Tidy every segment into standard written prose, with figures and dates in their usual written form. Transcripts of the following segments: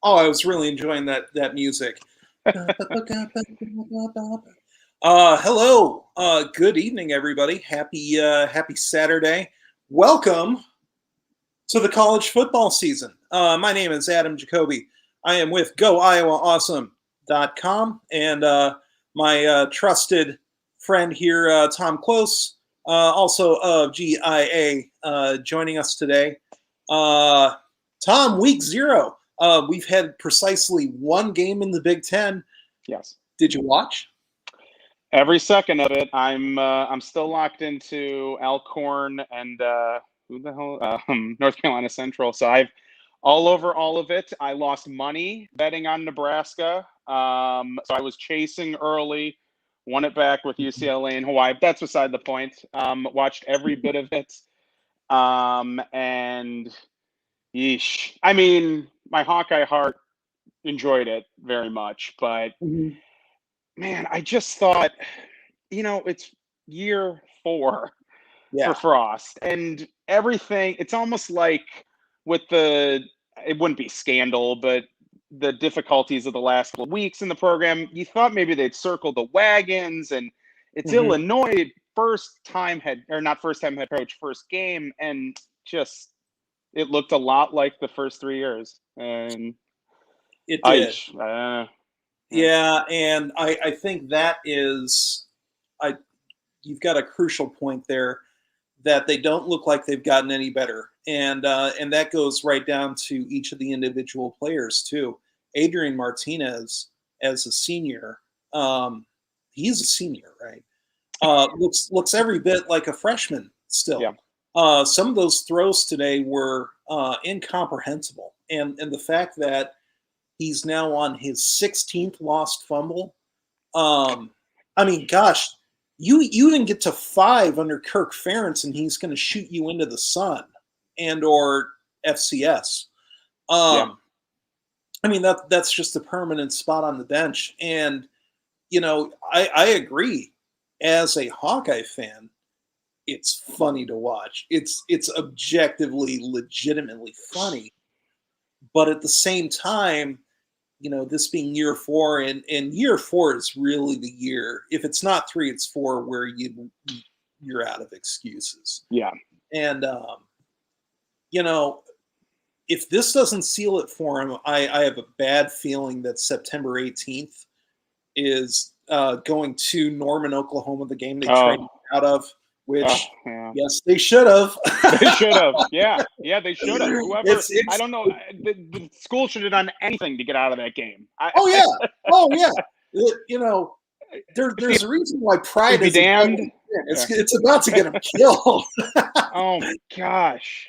Oh, I was really enjoying that music. Hello. Good evening, everybody. Happy Saturday. Welcome to the college football season. My name is Adam Jacobi. I am with GoIowaAwesome.com and my trusted friend here, Tom Close, also of GIA, joining us today. Tom, week 0. We've had precisely one game in the Big Ten. Yes. Did you watch? Every second of it. I'm still locked into Alcorn and North Carolina Central. So I've all over all of it. I lost money betting on Nebraska. So I was chasing early, won it back with UCLA and Hawaii. That's beside the point. Watched every bit of it. And yeesh. I mean, my Hawkeye heart enjoyed it very much, but man, I just thought, it's year 4 for Frost and everything. It's almost like with it wouldn't be scandal, but the difficulties of the last couple of weeks in the program, you thought maybe they'd circle the wagons, and it's Illinois first time head coach, first game, and just it looked a lot like the first 3 years, and it did. Yeah, and I think that is, you've got a crucial point there, that they don't look like they've gotten any better, and that goes right down to each of the individual players too. Adrian Martinez, as a senior, he's a senior, right? Looks every bit like a freshman still. Yeah. Some of those throws today were incomprehensible, and the fact that he's now on his 16th lost fumble. I mean, gosh, you didn't get to 5 under Kirk Ferentz, and he's going to shoot you into the sun and or FCS. I mean, that's just a permanent spot on the bench. And, I agree. As a Hawkeye fan, it's funny to watch. It's objectively, legitimately funny. But at the same time, this being year 4, and year 4 is really the year. If it's not 3, it's 4 where you're out of excuses. Yeah. And, if this doesn't seal it for him, I have a bad feeling that September 18th is going to Norman, Oklahoma, the game they traded out of. Which, yes, they should have. They should have. Yeah, they should have. Whoever, I don't know. The school should have done anything to get out of that game. There's a reason why pride is damned. It's about to get them killed. Oh my gosh.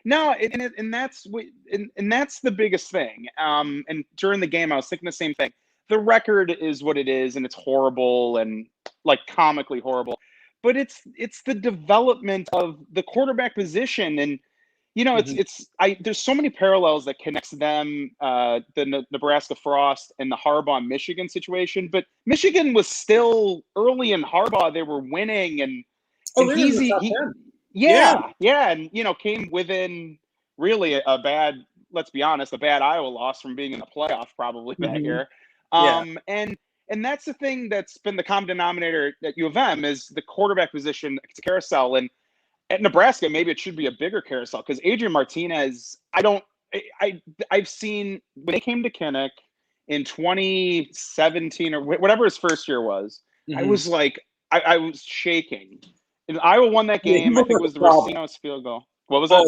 No, and that's the biggest thing. And during the game, I was thinking the same thing. The record is what it is, and it's horrible and like comically horrible. But it's the development of the quarterback position, and there's so many parallels that connects them, the Nebraska Frost and the Harbaugh Michigan situation. But Michigan was still early in Harbaugh; they were winning, and and came within really a bad, let's be honest, a bad Iowa loss from being in the playoff probably that year. And that's the thing that's been the common denominator at U of M is the quarterback position. It's a carousel. And at Nebraska, maybe it should be a bigger carousel because Adrian Martinez, I've seen when they came to Kinnick in 2017 or whatever his first year was, I was like, I was shaking. And Iowa won that game. I think it was the Racino's field goal. What was that?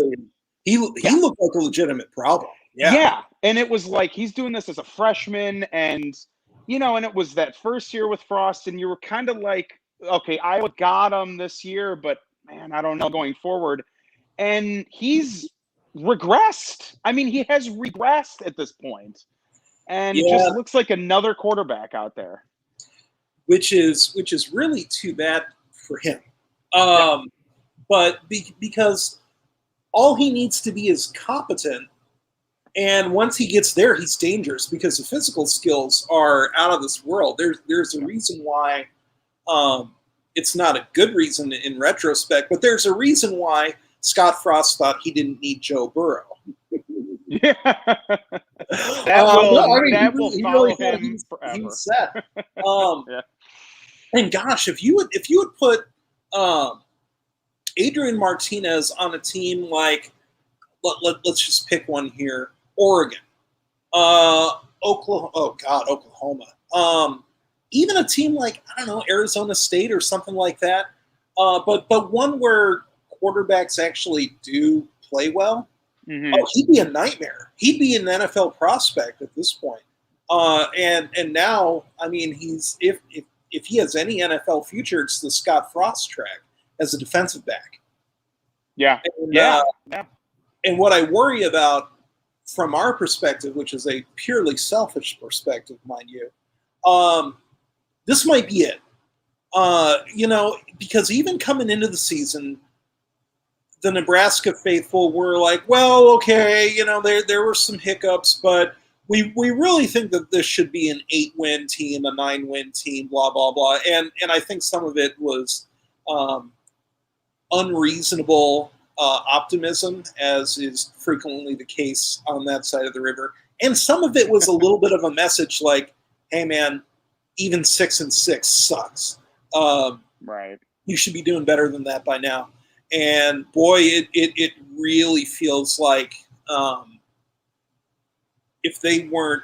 He looked like a legitimate problem. Yeah. And it was like, he's doing this as a freshman, and and it was that first year with Frost, and you were kind of like, okay, Iowa got him this year, but man, I don't know going forward. And he's regressed. I mean, he has regressed at this point, and it just looks like another quarterback out there. Which is really too bad for him. But because all he needs to be is competent. And once he gets there, he's dangerous because the physical skills are out of this world. There's a reason why it's not a good reason in retrospect, but there's a reason why Scott Frost thought he didn't need Joe Burrow. That will follow him forever. He was set. Yeah. And gosh, if you would put Adrian Martinez on a team like let's just pick one here, Oregon, Oklahoma, even a team like I don't know Arizona State or something like that, but one where quarterbacks actually do play well. Mm-hmm. Oh, he'd be a nightmare. He'd be an NFL prospect at this point. And now, I mean, he's if he has any NFL future, it's the Scott Frost track as a defensive back. Yeah. And, and what I worry about from our perspective, which is a purely selfish perspective, mind you, this might be it. Because even coming into the season, the Nebraska faithful were like, well, okay, there were some hiccups, but we really think that this should be an 8-win team, a 9-win team, blah, blah, blah. And I think some of it was unreasonable optimism, as is frequently the case on that side of the river. And some of it was a little bit of a message like, hey, man, even 6-6 sucks. Right. You should be doing better than that by now. And boy, it really feels like if they weren't,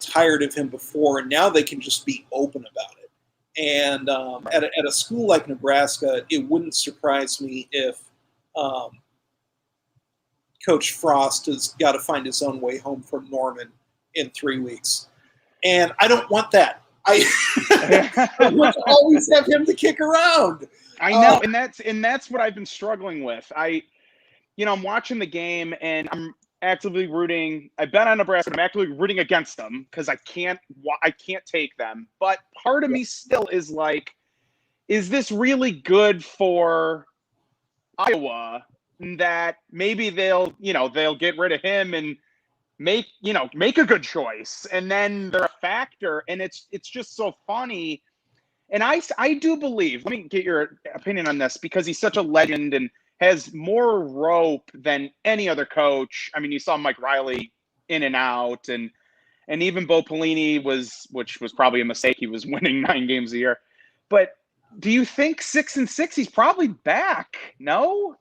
tired of him before, and now they can just be open about it. And at a school like Nebraska, it wouldn't surprise me if Coach Frost has got to find his own way home from Norman in 3 weeks. And I don't want that. I want to always have him to kick around. I know, and that's what I've been struggling with. I'm watching the game and I'm actively rooting. I bet on Nebraska. I'm actively rooting against them because I can't take them. But part of me still is like, is this really good for Iowa? That maybe they'll get rid of him and make a good choice, and then they're a factor, and it's just so funny. And I do believe, let me get your opinion on this, because he's such a legend and has more rope than any other coach. I mean, you saw Mike Riley in and out, and even Bo Pelini which was probably a mistake. He was winning 9 games a year. But do you think 6-6, he's probably back? No?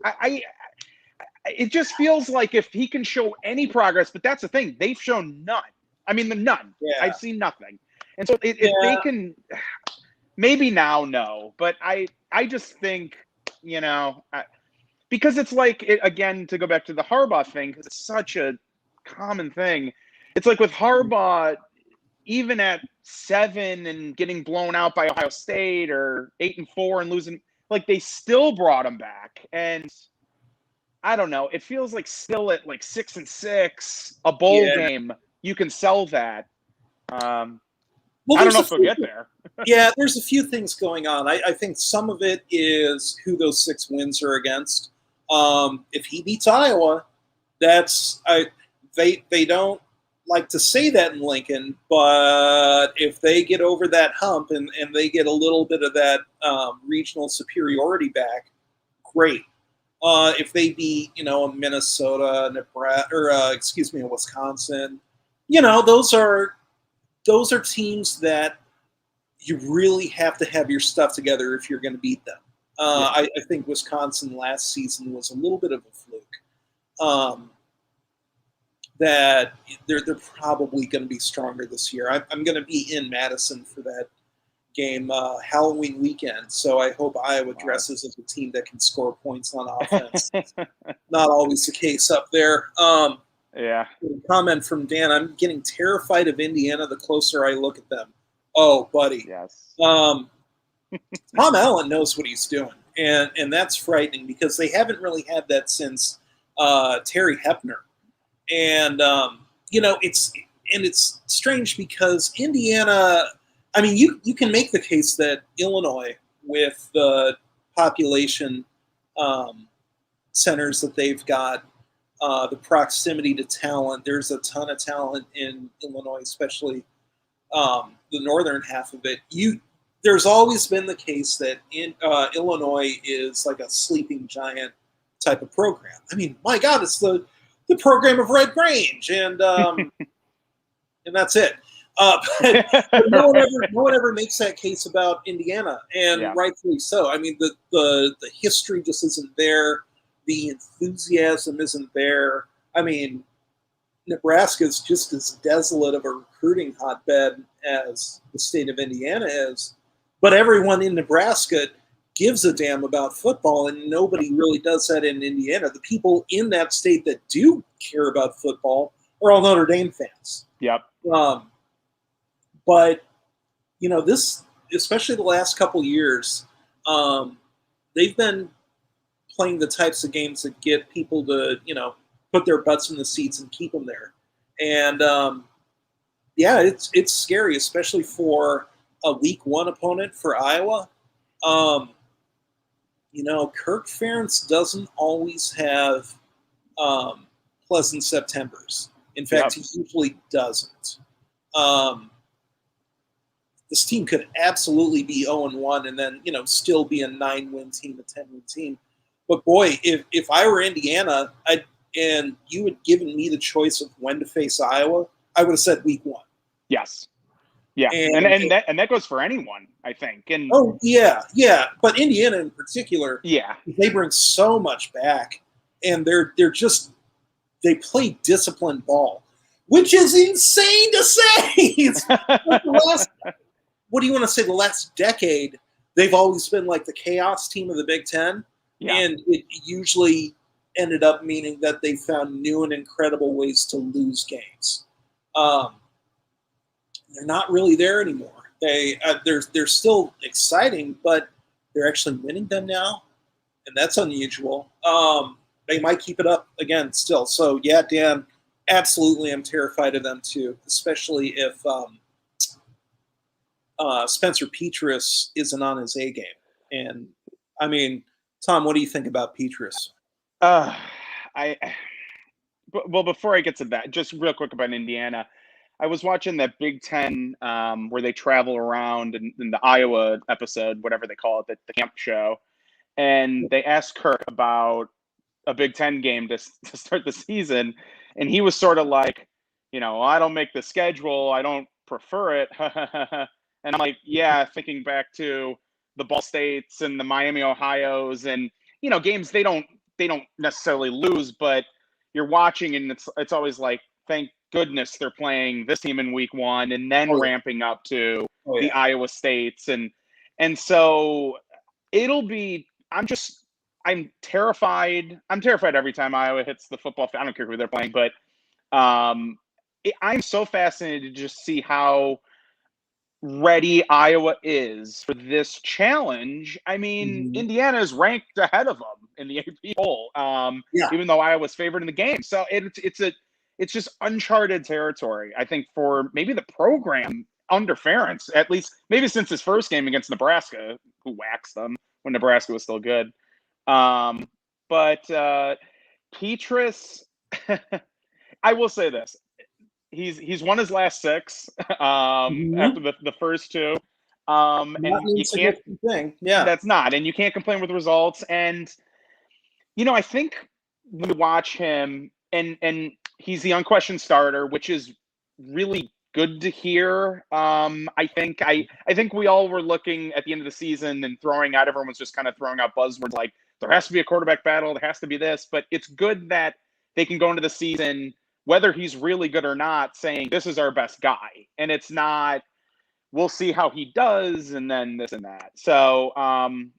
It just feels like if he can show any progress, but that's the thing, they've shown none. I mean, none. Yeah. I've seen nothing. And so if they can, maybe now, no. But I just think, because it's like, again, to go back to the Harbaugh thing, because it's such a common thing. It's like with Harbaugh, even at 7 and getting blown out by Ohio State, or 8-4 and losing, like they still brought him back. And I don't know. It feels like still at like 6-6, a bowl game, you can sell that. I don't know if we'll get there. Yeah, there's a few things going on. I think some of it is who those 6 wins are against. If he beats Iowa, they don't like to say that in Lincoln, but if they get over that hump and they get a little bit of that regional superiority back, great. If they beat, a Minnesota, Nebraska, or a Wisconsin, those are teams that you really have to have your stuff together if you're going to beat them. I think Wisconsin last season was a little bit of a fluke. That they're probably going to be stronger this year. I'm going to be in Madison for that game Halloween weekend, so I hope Iowa dresses as a team that can score points on offense. Not always the case up there. Comment from Dan: I'm getting terrified of Indiana the closer I look at them. Oh, buddy. Yes. Tom Allen knows what he's doing, and that's frightening because they haven't really had that since Terry Hepner. And it's strange because Indiana. I mean, you can make the case that Illinois, with the population centers that they've got, the proximity to talent, there's a ton of talent in Illinois, especially the northern half of it. There's always been the case that Illinois is like a sleeping giant type of program. I mean, my God, it's the the program of Red Grange, and that's it. But no one ever makes that case about Indiana, and rightfully so. I mean, the history just isn't there. The enthusiasm isn't there. I mean, Nebraska is just as desolate of a recruiting hotbed as the state of Indiana is, but everyone in Nebraska gives a damn about football, and nobody really does that in Indiana. The people in that state that do care about football are all Notre Dame fans. Yep. But, you know, this, especially the last couple years, they've been playing the types of games that get people to, you know, put their butts in the seats and keep them there. And, yeah, it's scary, especially for a week one opponent for Iowa. You know, Kirk Ferentz doesn't always have pleasant Septembers. In fact, he usually doesn't. This team could absolutely be 0-1 and then, you know, still be a 9-win team, a 10-win team. But boy, if I were Indiana, and you had given me the choice of when to face Iowa, I would have said week one. Yes. Yeah, and that goes for anyone, I think. And yeah. But Indiana in particular, they bring so much back, and they play disciplined ball, which is insane to say. It's like what do you want to say? The last decade, they've always been like the chaos team of the Big Ten, and it usually ended up meaning that they found new and incredible ways to lose games. They're not really there anymore. They're still exciting, but they're actually winning them now, and that's unusual. They might keep it up again still. So yeah, Dan, absolutely, I'm terrified of them too, especially if Spencer Petras isn't on his A game. And I mean, Tom, what do you think about Petras? Well, before I get to that, just real quick about Indiana. I was watching that Big Ten where they travel around in the Iowa episode, whatever they call it, the camp show. And they asked Kirk about a Big Ten game to start the season. And he was sort of like, you know, I don't make the schedule. I don't prefer it. And I'm like, yeah, thinking back to the Ball States and the Miami Ohios and, you know, games they don't necessarily lose, but you're watching and it's always like, thank goodness they're playing this team in week one and then ramping up to the Iowa States. And so it'll be, I'm terrified. I'm terrified every time Iowa hits the football field. I don't care who they're playing, but I'm so fascinated to just see how ready Iowa is for this challenge. I mean, Indiana is ranked ahead of them in the AP poll, even though Iowa's favored in the game. So it's just uncharted territory, I think, for maybe the program under Ferentz, at least maybe since his first game against Nebraska, who waxed them when Nebraska was still good. But Petras, I will say this. He's won his last 6 after the first 2. And you can't thing. Yeah. That's not, and you can't complain with the results. And you know, I think when you watch him and he's the unquestioned starter, which is really good to hear. I think we all were looking at the end of the season and everyone was just kind of throwing out buzzwords like there has to be a quarterback battle, there has to be this, but it's good that they can go into the season, whether he's really good or not, saying this is our best guy. And it's not, we'll see how he does and then this and that. So I'm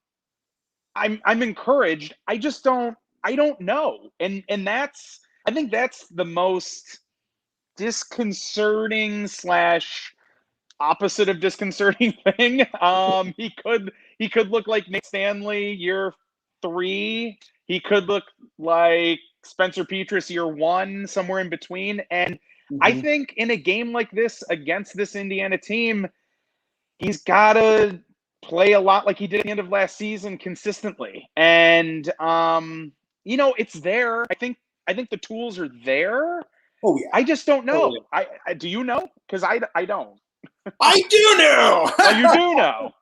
encouraged. I don't know. And I think that's the most disconcerting / opposite of disconcerting thing. He could look like Nick Stanley year 3. He could look like Spencer Petras year 1, somewhere in between. And I think in a game like this against this Indiana team, he's got to play a lot like he did at the end of last season consistently. And, you know, it's there. I think the tools are there. Oh, yeah. I just don't know. Oh, yeah. Do you know? Because I don't. I do know. Oh, you do know.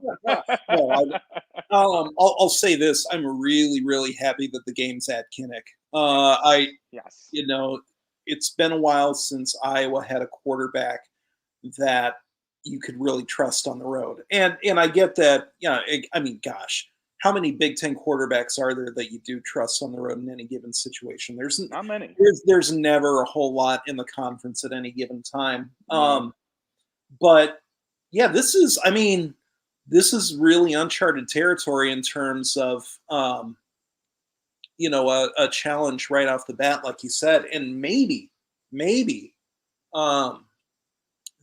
No, I'll say this: I'm really, really happy that the game's at Kinnick. Yes. It's been a while since Iowa had a quarterback that you could really trust on the road, and I get that. I mean, gosh, how many Big Ten quarterbacks are there that you do trust on the road in any given situation? Not many. There's never a whole lot in the conference at any given time. No. But yeah, this is really uncharted territory in terms of a challenge right off the bat, like you said, and maybe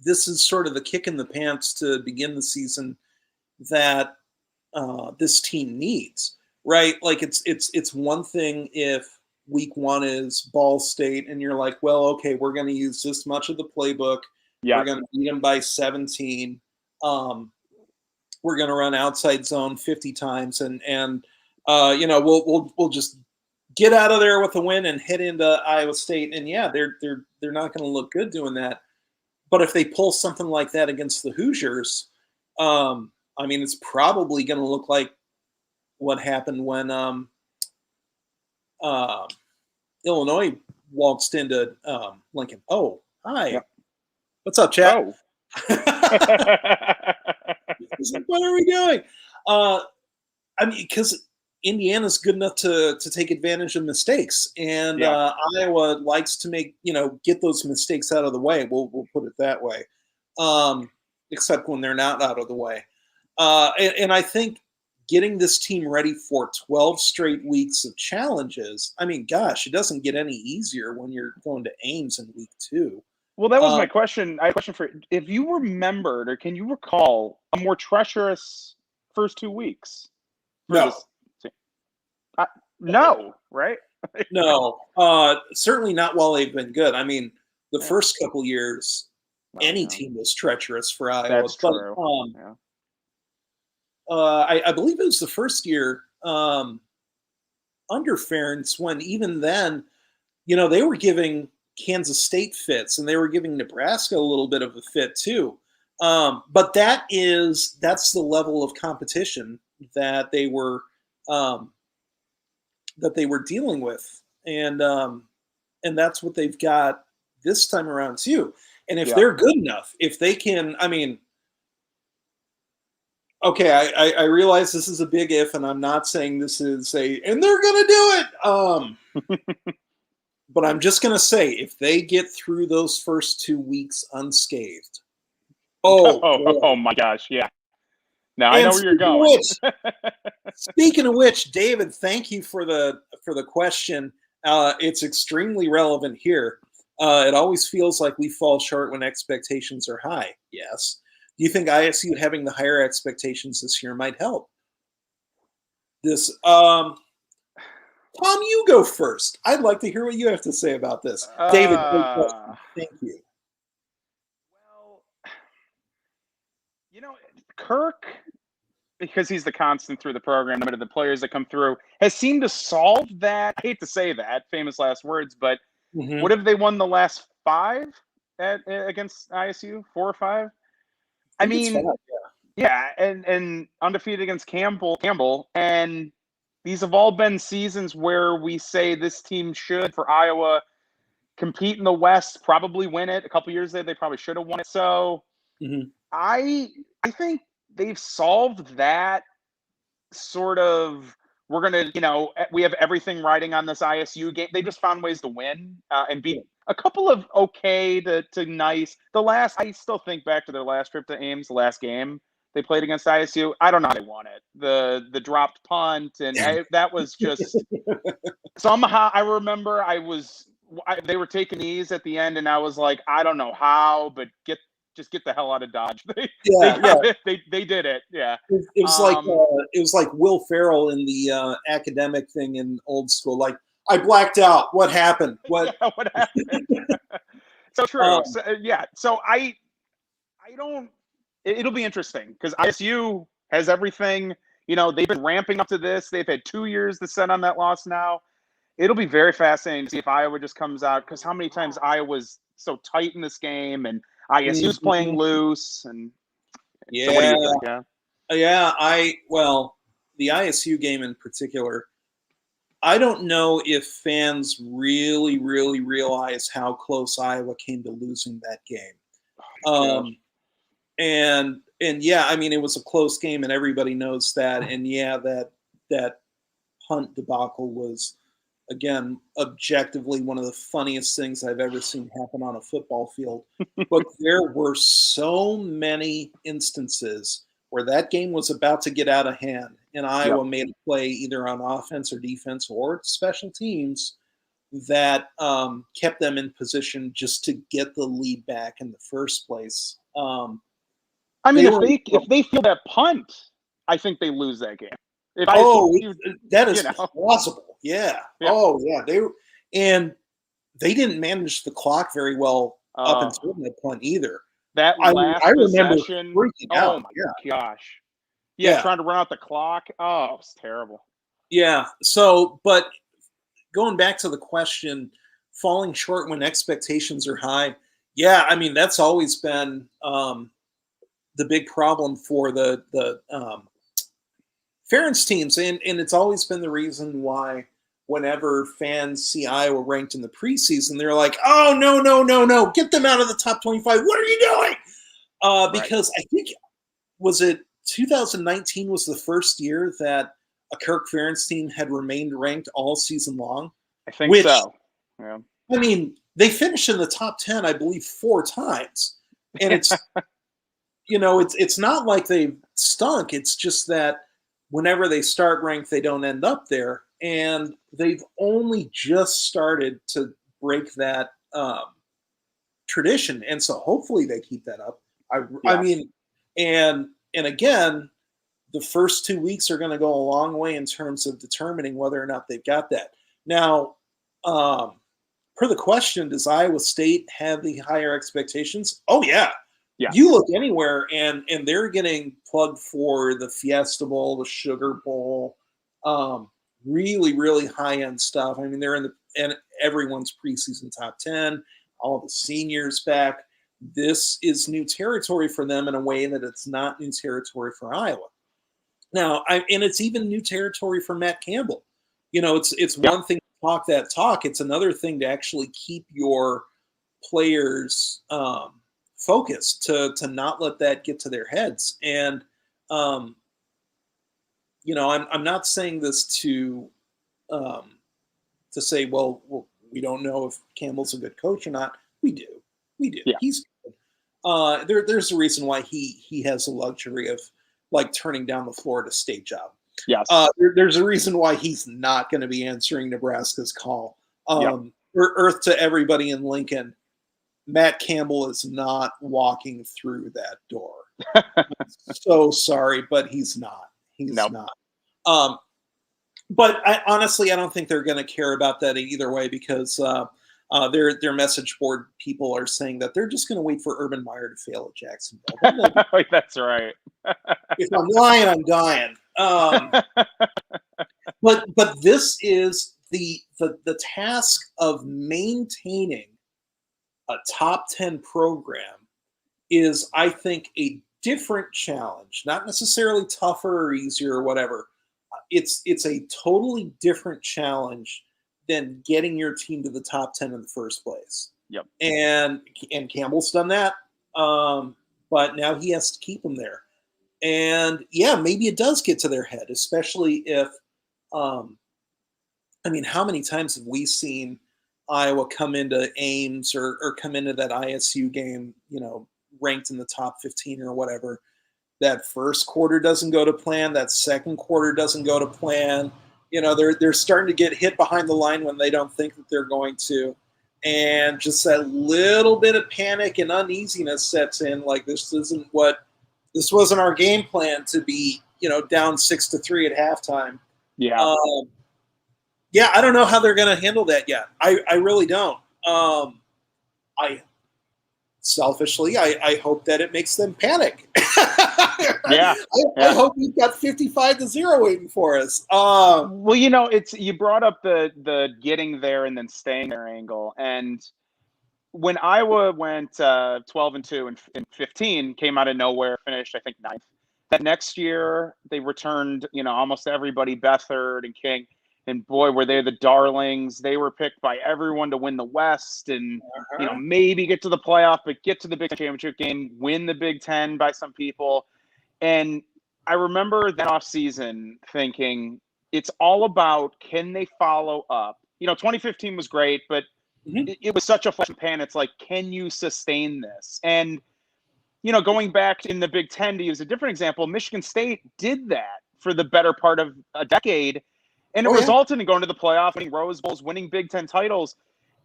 this is sort of the kick in the pants to begin the season that this team needs, right? Like it's one thing if week one is Ball State and you're like, well, okay, we're going to use this much of the playbook. Yeah. We're going to beat them by 17. We're going to run outside zone 50 times, and we'll just get out of there with a win and head into Iowa State. And yeah, they're not going to look good doing that. But if they pull something like that against the Hoosiers, it's probably going to look like what happened when Illinois waltzed into Lincoln. Oh, hi. Yep. What's up, Chad? Oh. What are we doing? Because Indiana's good enough to take advantage of mistakes, and Iowa likes to get those mistakes out of the way. We'll put it that way, except when they're not out of the way. And I think getting this team ready for 12 straight weeks of challenges. I mean, gosh, it doesn't get any easier when you're going to Ames in week 2. Well, that was my question. I have a question for if you remembered or can you recall a more treacherous first 2 weeks? No. No, right? No, certainly not while they've been good. I mean, the first couple years, any team was treacherous for Iowa. That's true. I believe it was the first year under Ferentz when even then, they were giving Kansas State fits and they were giving Nebraska a little bit of a fit too. But that's the level of competition that they were dealing with, and that's what they've got this time around too. And if they're good enough, if they can, okay, I realize this is a big if, and I'm not saying this is and they're going to do it. But I'm just going to say, if they get through those first 2 weeks unscathed, oh my gosh, yeah. Now I know where you're going. Speaking of which, David, thank you for the question. It's extremely relevant here. It always feels like we fall short when expectations are high. Yes. Do you think ISU having the higher expectations this year might help? Tom, you go first. I'd like to hear what you have to say about this. David, great question. Thank you. Well, Kirk, because he's the constant through the program, no matter the players that come through, has seemed to solve that. I hate to say that, famous last words, but what have they won the last 5 against ISU? 4 or 5? I mean, 5, yeah, and undefeated against Campbell, and these have all been seasons where we say this team should, for Iowa, compete in the West, probably win it. A couple years there, they probably should have won it. So I think they've solved that sort of, we're going to, we have everything riding on this ISU game. They just found ways to win and beat a couple of okay to nice. I still think back to their last trip to Ames, the last game they played against ISU. I don't know how they won it. The dropped punt, and that was just somehow. I remember they were taking these at the end, and I was like, I don't know how, but just get the hell out of Dodge. They did it. Yeah. It was like Will Ferrell in the academic thing in Old School. Like, I blacked out. What happened? What happened? So true. So I don't. It'll be interesting because ISU has everything. They've been ramping up to this. They've had 2 years to set on that loss now. It'll be very fascinating to see if Iowa just comes out, because how many times Iowa's so tight in this game, and ISU's playing loose, and yeah, so what do you think? The ISU game in particular, I don't know if fans really, really realize how close Iowa came to losing that game. And yeah, I mean, it was a close game, and everybody knows that. And yeah, that punt debacle was, again, objectively one of the funniest things I've ever seen happen on a football field. But there were so many instances where that game was about to get out of hand, and Iowa made a play either on offense or defense or special teams that kept them in position just to get the lead back in the first place. I mean, if they feel that punt, I think they lose that game. That is plausible. Yeah. Oh, yeah. They didn't manage the clock very well up until that point either. That last possession. Oh my gosh. Yeah, trying to run out the clock. Oh, it was terrible. Yeah. So, but going back to the question, falling short when expectations are high. Yeah, I mean, that's always been the big problem for the Ferentz teams, and it's always been the reason why whenever fans see Iowa ranked in the preseason, they're like, "Oh no, get them out of the top 25! What are you doing?" Because I think, was it 2019 was the first year that a Kirk Ferentz team had remained ranked all season long. I think so. Yeah. I mean, they finished in the top 10, I believe, 4 times, and it's it's not like they stunk. It's just that whenever they start ranked, they don't end up there. And they've only just started to break that tradition. And so hopefully they keep that up. I mean, and again, the first 2 weeks are going to go a long way in terms of determining whether or not they've got that. Now, per the question, does Iowa State have the higher expectations? Oh, yeah. Yeah. You look anywhere, and they're getting plugged for the Fiesta Bowl, the Sugar Bowl, really, really high-end stuff. I mean, they're in everyone's preseason top 10, all the seniors back. This is new territory for them in a way that it's not new territory for Iowa. Now, and it's even new territory for Matt Campbell. It's one thing to talk that talk. It's another thing to actually keep your players focused, to not let that get to their heads. And I'm not saying this to say, well, we don't know if Campbell's a good coach or not. We do. Yeah. He's good. There's a reason why he has the luxury of like turning down the Florida State job. Yes. There's a reason why he's not going to be answering Nebraska's call. Earth to everybody in Lincoln. Matt Campbell is not walking through that door. So sorry, but he's not. He's not. But honestly, I don't think they're going to care about that either way, because their message board people are saying that they're just going to wait for Urban Meyer to fail at Jacksonville. That's right. If I'm lying, I'm dying. But this is the task of maintaining a top 10 program is, I think, a different challenge, not necessarily tougher or easier or whatever. It's a totally different challenge than getting your team to the top 10 in the first place. Yep. And Campbell's done that, but now he has to keep them there. And yeah, maybe it does get to their head, especially if, how many times have we seen Iowa come into Ames or come into that ISU game, ranked in the top 15 or whatever. That first quarter doesn't go to plan. That second quarter doesn't go to plan. They're starting to get hit behind the line when they don't think that they're going to. And just that little bit of panic and uneasiness sets in. Like, this wasn't our game plan to be, down 6-3 at halftime. Yeah. Yeah, I don't know how they're going to handle that yet. I really don't. Selfishly, I hope that it makes them panic. Yeah. I hope we've got 55-0 waiting for us. Well, you brought up the getting there and then staying there angle, and when Iowa went 12-2 and 15, came out of nowhere, finished I think ninth. That next year they returned, almost everybody, Beathard and King, and boy, were they the darlings. They were picked by everyone to win the West and maybe get to the playoff, but get to the Big Ten championship game, win the Big Ten by some people. And I remember that offseason thinking it's all about, can they follow up? 2015 was great, but it was such a flash in the pan. It's like, can you sustain this? And, going back in the Big Ten, to use a different example, Michigan State did that for the better part of a decade. And it resulted in going to the playoff, winning Rose Bowls, winning Big Ten titles.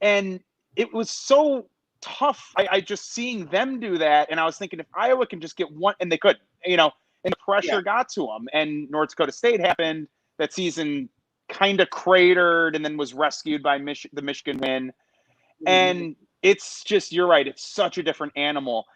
And it was so tough. I just seeing them do that. And I was thinking, if Iowa can just get one, and they could, and the pressure got to them. And North Dakota State happened. That season kind of cratered and then was rescued by the Michigan win. And it's just, you're right, it's such a different animal.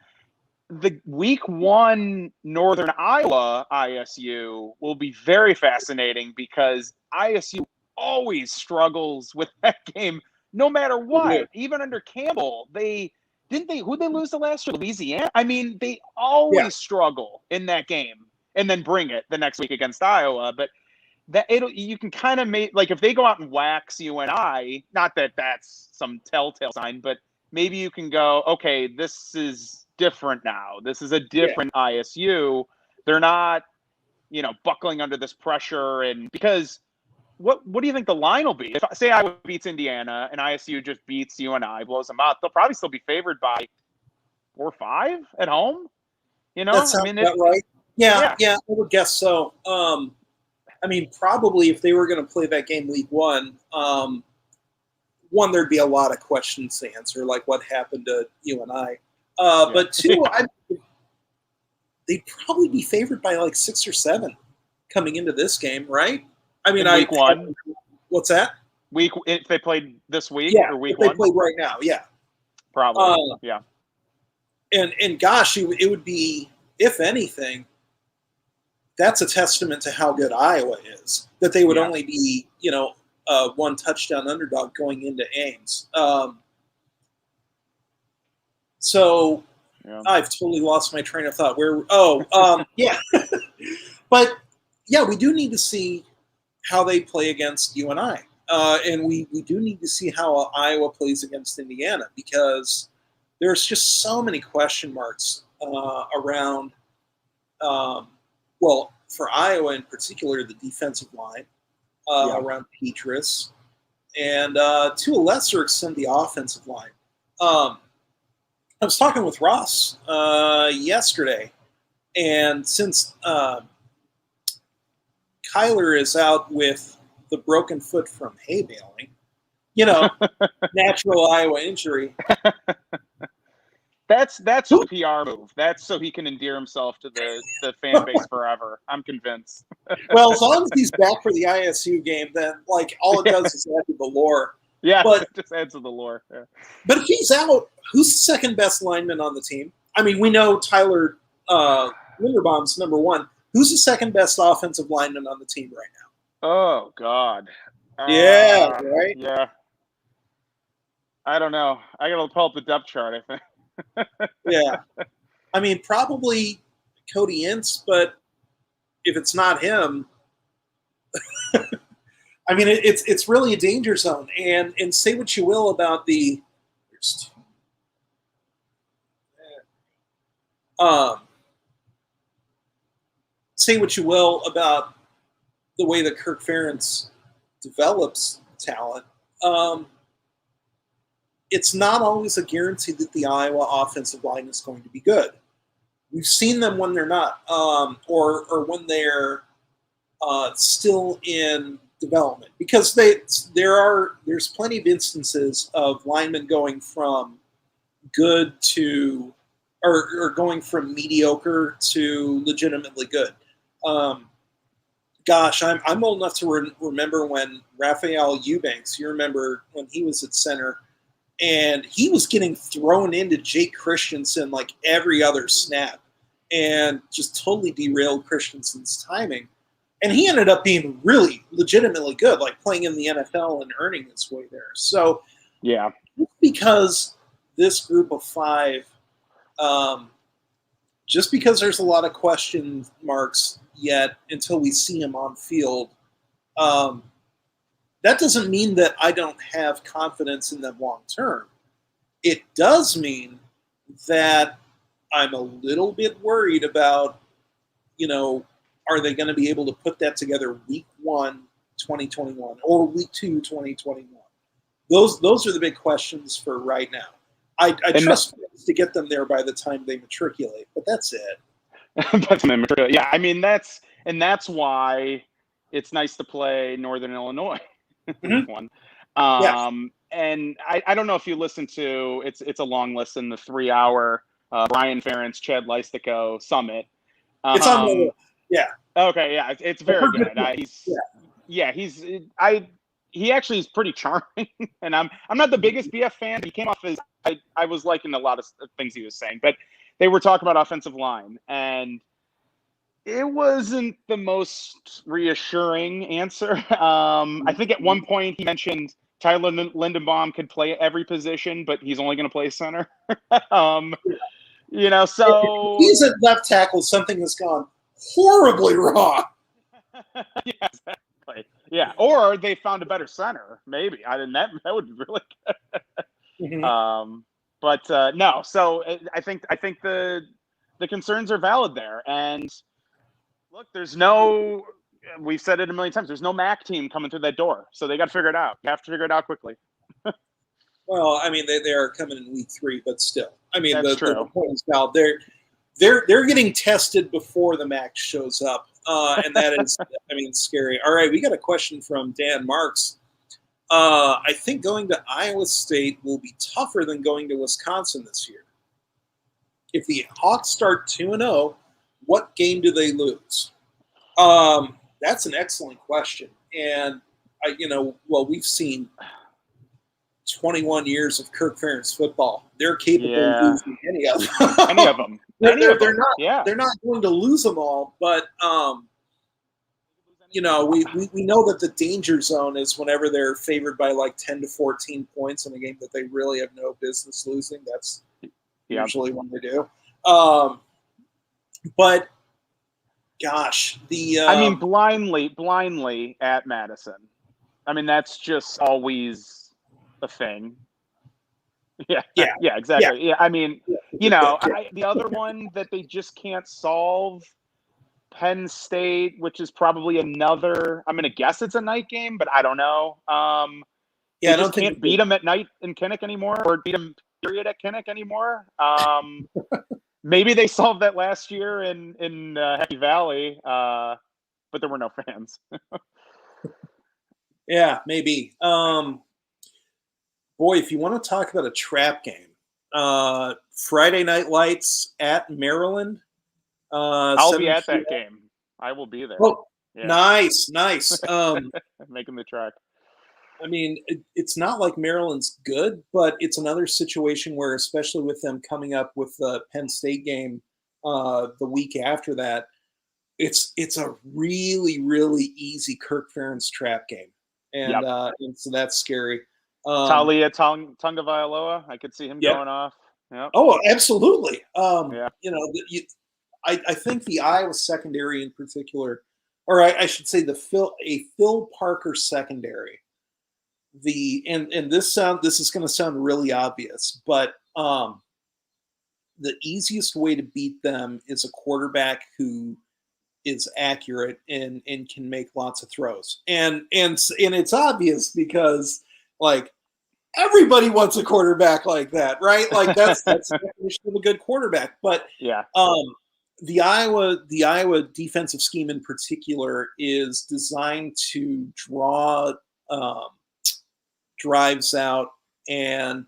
The week 1 Northern Iowa ISU will be very fascinating because ISU always struggles with that game no matter what. Even under Campbell, who'd they lose the last year? Louisiana? I mean, they always struggle in that game and then bring it the next week against Iowa. But you can kind of make, like, if they go out and wax UNI, not that that's some telltale sign, but maybe you can go, okay, this is different now. This is a different ISU. They're not, buckling under this pressure. And because what do you think the line will be? If, say, Iowa beats Indiana and ISU just beats UNI, blows them out, they'll probably still be favored by 4 or 5 at home. That sounds about right. Yeah, I would guess so. Probably if they were going to play that game week 1, there'd be a lot of questions to answer, like what happened to UNI. But 2, they'd probably be favored by like 6 or 7 coming into this game, right? Week 1. What's that? If they played this week or week if 1? They played right now, probably. And gosh, it would be, if anything, that's a testament to how good Iowa is, that they would only be, 1 touchdown underdog going into Ames. So I've totally lost my train of thought. But we do need to see how they play against UNI. And we do need to see how Iowa plays against Indiana, because there's just so many question marks around, for Iowa in particular, the defensive line, around Petrus, and to a lesser extent, the offensive line. I was talking with Ross yesterday, and since Kyler is out with the broken foot from hay baling, natural Iowa injury. That's a PR move. That's so he can endear himself to the fan base forever. I'm convinced. Well, as long as he's back for the ISU game, then all it does is add to the lore. Yeah, it just adds to the lore. Yeah. But if he's out, who's the second best lineman on the team? We know Tyler Linderbaum's number 1. Who's the second best offensive lineman on the team right now? Oh, God. Right? Yeah. I don't know. I got to pull up the depth chart, I think. Probably Cody Ince, but if it's not him, it's really a danger zone. And say what you will about the say what you will about the way that Kirk Ferentz develops talent. It's not always a guarantee that the Iowa offensive line is going to be good. We've seen them when they're not, or when they're still in development, because there's plenty of instances of linemen going from good to, or going from mediocre to legitimately good. Gosh, I'm old enough to remember when Raphael Eubanks, you remember when he was at center, and he was getting thrown into Jake Christensen like every other snap and just totally derailed Christensen's timing. And he ended up being really legitimately good, like playing in the NFL and earning his way there. So, yeah, because this group of five, just because there's a lot of question marks yet until we see them on field, that doesn't mean that I don't have confidence in them long term. It does mean that I'm a little bit worried about, are they going to be able to put that together week 1, 2021, or week 2, 2021? Those are the big questions for right now. I trust to get them there by the time they matriculate, but that's it. Yeah, I mean that's why it's nice to play Northern Illinois. Mm-hmm. One. Yeah. And I don't know if you listen to it's a long listen, the 3-hour Brian Ferentz, Chad Leistico summit. It's on the list. Yeah. Okay, yeah, it's very good. He actually is pretty charming, and I'm not the biggest BF fan. He came off as I was liking a lot of things he was saying, but they were talking about offensive line, and it wasn't the most reassuring answer. I think at one point he mentioned Tyler Lindenbaum could play every position, but he's only going to play center. So if he's at left tackle, something has gone horribly wrong. Yeah, exactly. Yeah, or they found a better center, maybe. That would be really good. Mm-hmm. But no. So I think the concerns are valid there, and look, we've said it a million times. There's no MAC team coming through that door, so they got to figure it out. You have to figure it out quickly. Well, I mean, they are coming in week 3, but still, I mean, the point is valid. They're getting tested before the MAC shows up. And that is, scary. All right, we got a question from Dan Marks. I think going to Iowa State will be tougher than going to Wisconsin this year. If the Hawks start 2-0, what game do they lose? That's an excellent question. And, we've seen 21 years of Kirk Ferentz football. They're capable of losing any of them. Any of them. They're not. Yeah. They're not going to lose them all, but we know that the danger zone is whenever they're favored by like 10 to 14 points in a game that they really have no business losing. That's usually when they do. But gosh, blindly at Madison. I mean, that's just always a thing. Yeah, exactly. Yeah, I mean, the other one that they just can't solve, Penn State, which is probably another. I'm gonna guess it's a night game, but I don't know. They just can't beat them at night in Kinnick anymore, or beat them period at Kinnick anymore. Maybe they solved that last year in Happy Valley, but there were no fans. Yeah, maybe. Boy, if you want to talk about a trap game, Friday Night Lights at Maryland. I'll be at that game. I will be there. Oh, yeah. Nice. Making the track. I mean, it's not like Maryland's good, but it's another situation where, especially with them coming up with the Penn State game the week after that, it's a really, really easy Kirk Ferentz trap game, and so that's scary. Talia Tagovailoa, I could see him going off. Yep. Oh, absolutely. I think the Iowa secondary in particular, or I should say Phil Parker secondary. This is going to sound really obvious, but the easiest way to beat them is a quarterback who is accurate and can make lots of throws. And it's obvious because like everybody wants a quarterback like that, right? Like that's the definition of a good quarterback. But the Iowa defensive scheme in particular is designed to draw drives out and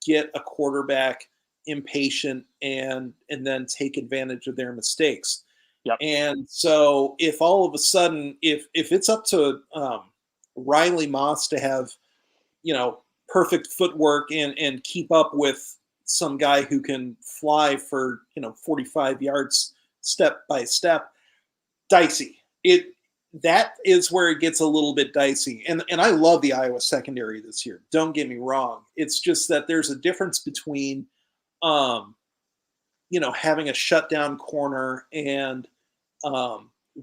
get a quarterback impatient and then take advantage of their mistakes. Yep. And so if all of a sudden, if it's up to Riley Moss to have, perfect footwork and keep up with some guy who can fly for, 45 yards step by step, dicey. that is where it gets a little bit dicey. And I love the Iowa secondary this year. Don't get me wrong. It's just that there's a difference between, having a shutdown corner and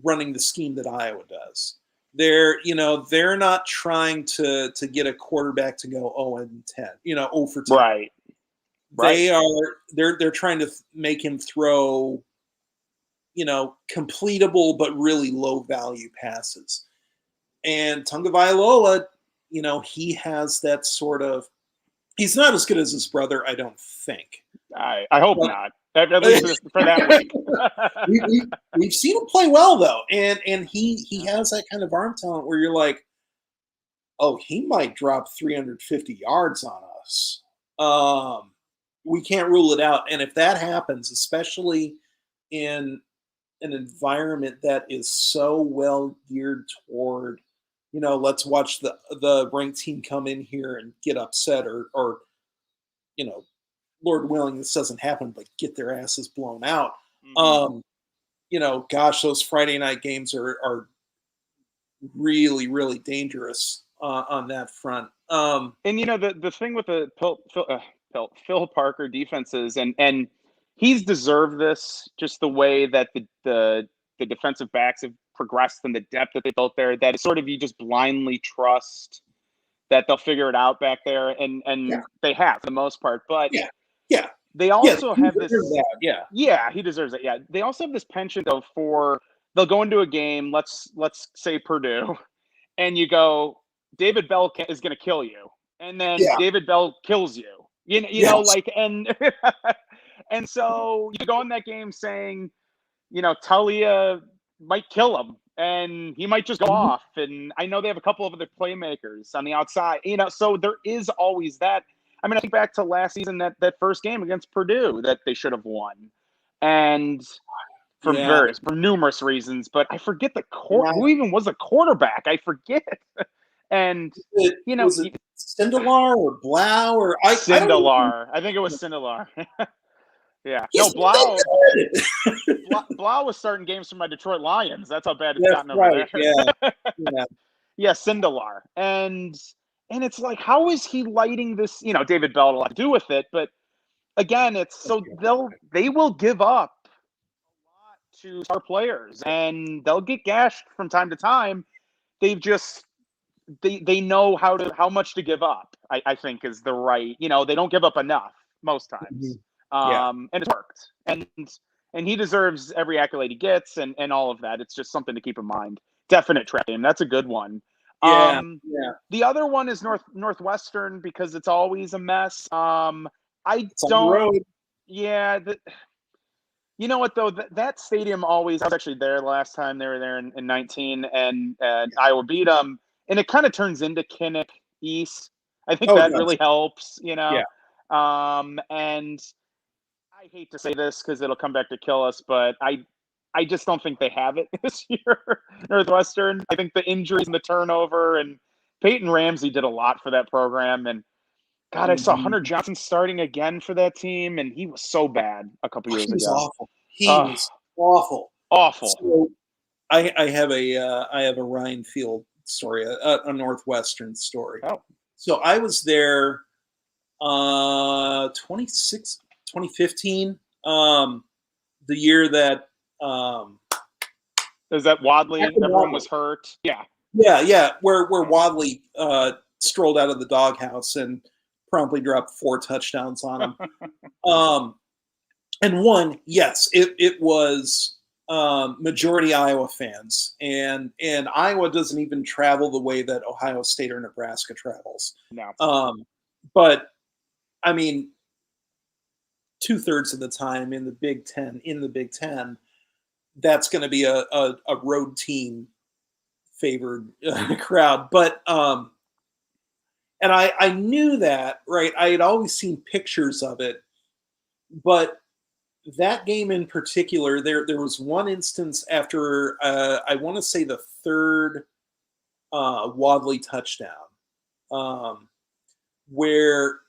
running the scheme that Iowa does. They're not trying to get a quarterback to go 0-10, 0 for 10. Right. They're trying to make him throw, completable but really low value passes. And Tagovailoa, he has that sort of. He's not as good as his brother, I don't think. I hope not. At least for that week. We've seen him play well though, and he has that kind of arm talent where you're like, oh, he might drop 350 yards on us. We can't rule it out, and if that happens, especially in an environment that is so well geared toward, let's watch the ranked team come in here and get upset or Lord willing, this doesn't happen, but get their asses blown out. Mm-hmm. Gosh, those Friday night games are really, really dangerous on that front. And the thing with the Phil Parker defenses, and he's deserved this, just the way that the defensive backs have progressed and the depth that they built there. That is sort of, you just blindly trust that they'll figure it out back there, and they have for the most part. But they also have this. Yeah, he deserves it. Yeah, they also have this penchant though for, they'll go into a game. Let's say Purdue, and you go, David Bell is going to kill you, and then David Bell kills you. And so you go in that game saying, Talia might kill him and he might just go off. And I know they have a couple of other playmakers on the outside, so there is always that. I mean, I think back to last season, that first game against Purdue that they should have won. And for numerous reasons, but I forget who even was the quarterback. I forget. And was it Sindelar or Blau or Sindelar? I think it was Sindelar. Yeah. No, Blau was starting games for my Detroit Lions. That's how bad it's gotten over there. Yeah, Sindelar. And it's like, how is he lighting this? David Bell had a lot to do with it, but again, it's so they will give up a lot to star players, and they'll get gashed from time to time. They've just they know how much to give up. I think is the right. They don't give up enough most times. And it's worked. And he deserves every accolade he gets, and all of that. It's just something to keep in mind. Definite trap game. That's a good one. The other one is Northwestern, because it's always a mess. You know what though? That stadium always. I was actually there last time they were there in 19, and Iowa beat them, and it kind of turns into Kinnick East. I think that really helps. And I hate to say this because it'll come back to kill us, but I just don't think they have it this year, Northwestern. I think the injuries and the turnover, and Peyton Ramsey did a lot for that program. And God, I saw Hunter Johnson starting again for that team, and he was so bad a couple years ago. Awful. He was awful. Awful. So I have a Ryan Field story, a Northwestern story. Oh. So I was there 2015, the year that is that Wadley? Everyone was hurt. Yeah. Where Wadley strolled out of the doghouse and promptly dropped 4 touchdowns on him. And one, yes, it was majority Iowa fans, and Iowa doesn't even travel the way that Ohio State or Nebraska travels. No. But I mean, 2/3 of the time in the Big Ten, that's going to be a road team favored crowd. But and I knew that, right? I had always seen pictures of it, but that game in particular, there was one instance after I want to say the 3rd Wadley touchdown, where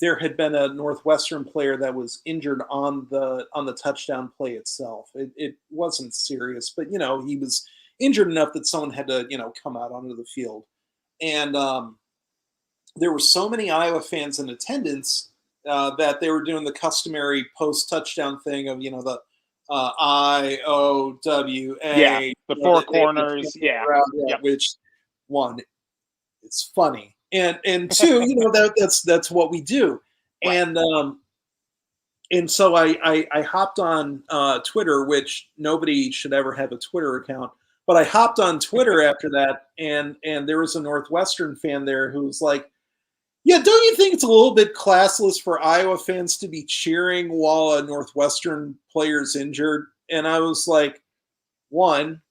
there had been a Northwestern player that was injured on the touchdown play itself. It wasn't serious, but he injured enough that someone had to, come out onto the field. And there were so many Iowa fans in attendance that they were doing the customary post-touchdown thing of, the IOWA. Yeah, the four corners. Yeah. Which, one, it's funny. And two, that's what we do. Right. And so I hopped on Twitter, which nobody should ever have a Twitter account. But I hopped on Twitter after that, and there was a Northwestern fan there who was like, yeah, don't you think it's a little bit classless for Iowa fans to be cheering while a Northwestern player's injured? And I was like, one,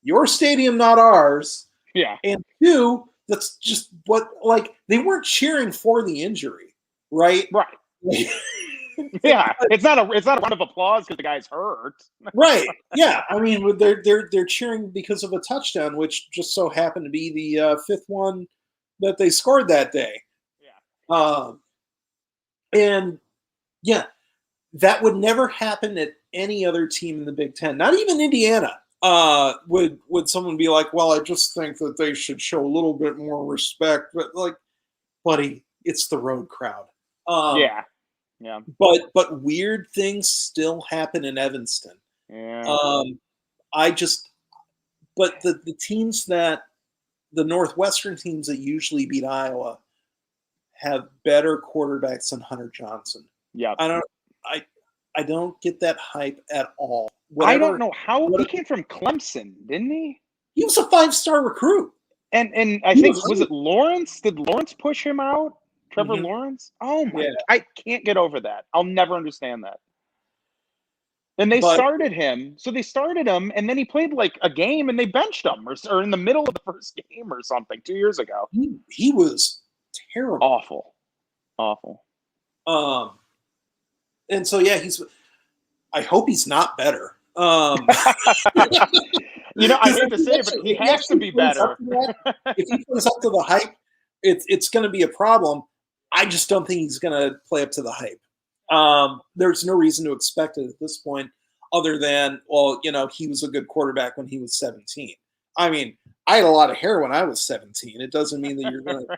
your stadium, not ours. Yeah. And two, that's just they weren't cheering for the injury, right? Right. Yeah, it's not a round of applause because the guy's hurt. Right. Yeah. I mean, they're cheering because of a touchdown, which just so happened to be the fifth one that they scored that day. Yeah. And yeah, that would never happen at any other team in the Big Ten. Not even Indiana. Would someone be like, well, I just think that they should show a little bit more respect, but like, buddy, it's the road crowd. Yeah. But weird things still happen in Evanston. Yeah. But the teams the Northwestern teams that usually beat Iowa have better quarterbacks than Hunter Johnson. Yeah. I don't get that hype at all. I don't know how he came from Clemson, didn't he? He was a 5-star recruit. And I think was it Lawrence? Did Lawrence push him out? Trevor Lawrence? Oh my! Yeah. I can't get over that. I'll never understand that. And they started him, and then he played like a game, and they benched him, or in the middle of the first game or something 2 years ago. He was terrible, awful. And so yeah, I hope he's not better. I hate to say it, but he has to be better. If he plays up to the hype, it's going to be a problem. I just don't think he's going to play up to the hype. There's no reason to expect it at this point other than, well, he was a good quarterback when he was 17. I mean, I had a lot of hair when I was 17. It doesn't mean that you're going to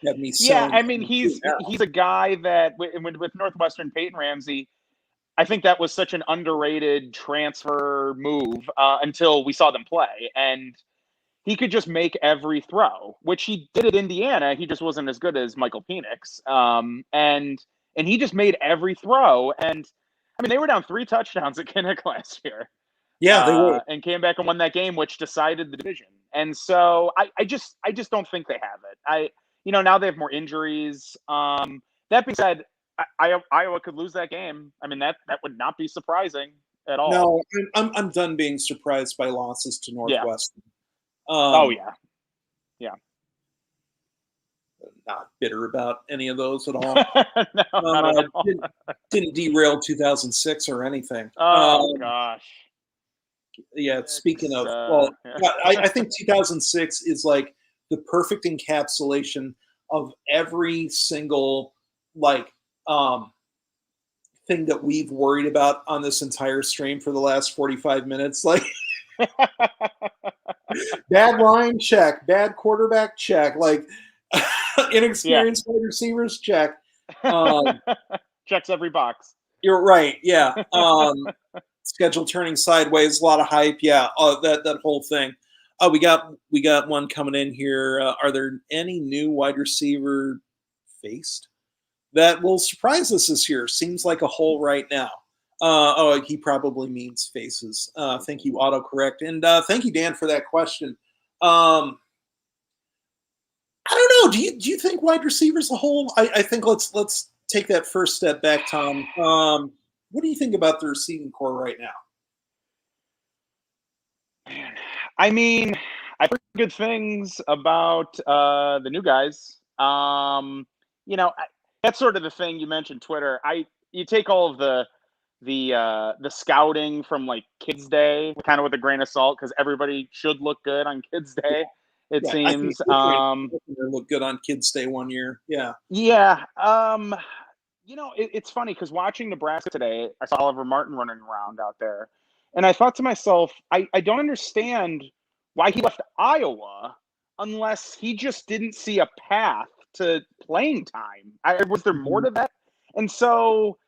have me. Yeah, I mean, he's a guy that with Northwestern, Peyton Ramsey, I think that was such an underrated transfer move until we saw them play. And he could just make every throw, which he did at Indiana. He just wasn't as good as Michael Penix. And he just made every throw. And I mean, they were down 3 touchdowns at KICKOFF last year. Yeah, they were. And came back and won that game, which decided the division. And so I just don't think they have it. Now they have more injuries. That being said, Iowa could lose that game. I mean, that would not be surprising at all. No, I'm done being surprised by losses to Northwestern. Yeah. Yeah. Not bitter about any of those at all. No, not at all. Didn't derail 2006 or anything. Oh gosh. Yeah. Speaking of, I think 2006 is like the perfect encapsulation of every single thing that we've worried about on this entire stream for the last 45 minutes. Like bad line, check. Bad quarterback, check. Like inexperienced wide receivers, check. Checks every box. You're right. Yeah. Schedule turning sideways, a lot of hype. Yeah. That whole thing. We got one coming in here. Are there any new wide receiver faced that will surprise us this year? Seems like a hole right now. He probably means faces. Thank you, autocorrect. And thank you, Dan, for that question. I don't know. Do you think wide receivers a whole? I think let's take that first step back, Tom. What do you think about the receiving core right now? Man, I mean, I've heard good things about the new guys. That's sort of the thing you mentioned, Twitter. You take all of the scouting from like Kids Day kind of with a grain of salt because everybody should look good on Kids Day. It seems. Look good on Kids Day one year. Yeah. Yeah. It's funny because watching Nebraska today, I saw Oliver Martin running around out there, And I thought to myself, I don't understand why he left Iowa unless he just didn't see a path to playing time. Was there more to that? And so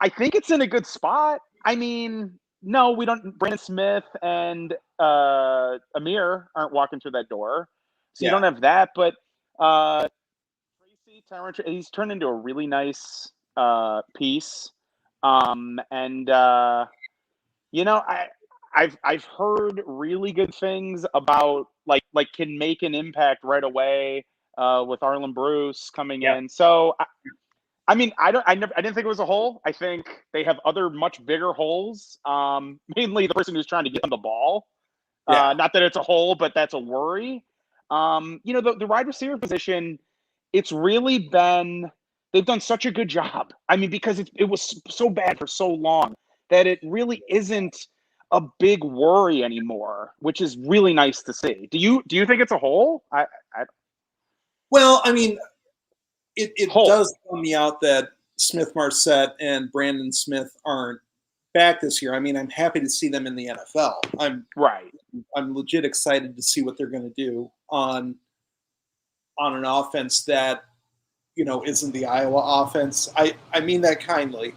I think it's in a good spot. I mean, no, we don't. Brandon Smith and Amir aren't walking through that door, so you don't have that. But Tracy Tyron, he's turned into a really nice piece, and I've heard really good things about like can make an impact right away with Arlen Bruce coming in. So I mean, I didn't think it was a hole. I think they have other much bigger holes. Mainly the person who's trying to get them the ball. Not that it's a hole, but that's a worry. The wide receiver position, it's really been, they've done such a good job. I mean, because it was so bad for so long that it really isn't a big worry anymore, which is really nice to see. Do you think it's a hole? Well, I mean, it does bum me out that Smith Marset and Brandon Smith aren't back this year. I mean, I'm happy to see them in the NFL. I'm legit excited to see what they're going to do on an offense that, isn't the Iowa offense. I mean that kindly.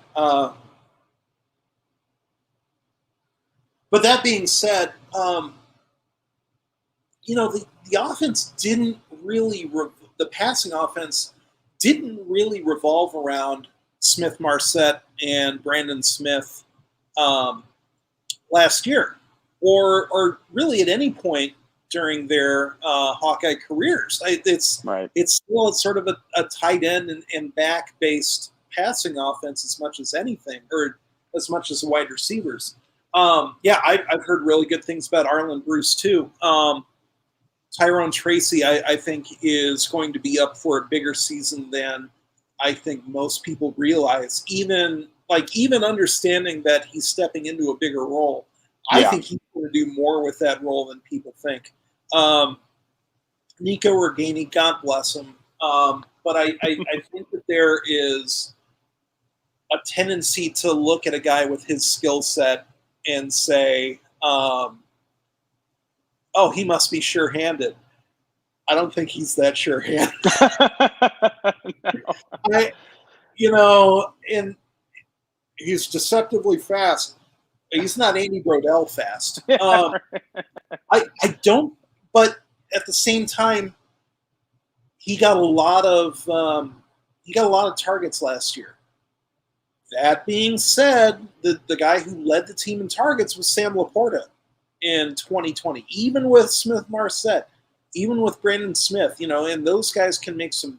But that being said, the offense didn't really the passing offense didn't really revolve around Smith Marset and Brandon Smith last year, or really at any point during their Hawkeye careers. It's still sort of a tight end and back based passing offense as much as anything, or as much as wide receivers. I've heard really good things about Arlen Bruce too. Tyrone Tracy, I think, is going to be up for a bigger season than I think most people realize. Even understanding that he's stepping into a bigger role, I think he's going to do more with that role than people think. Nico Ragaini, God bless him, but I think that there is a tendency to look at a guy with his skill set and say, oh, he must be sure-handed. I don't think he's that sure-handed. And he's deceptively fast. He's not Andy Brodell fast. I don't, but at the same time, he got a lot of targets last year. That being said, the guy who led the team in targets was Sam Laporta in 2020, even with Smith Marset, even with Brandon Smith, and those guys can make some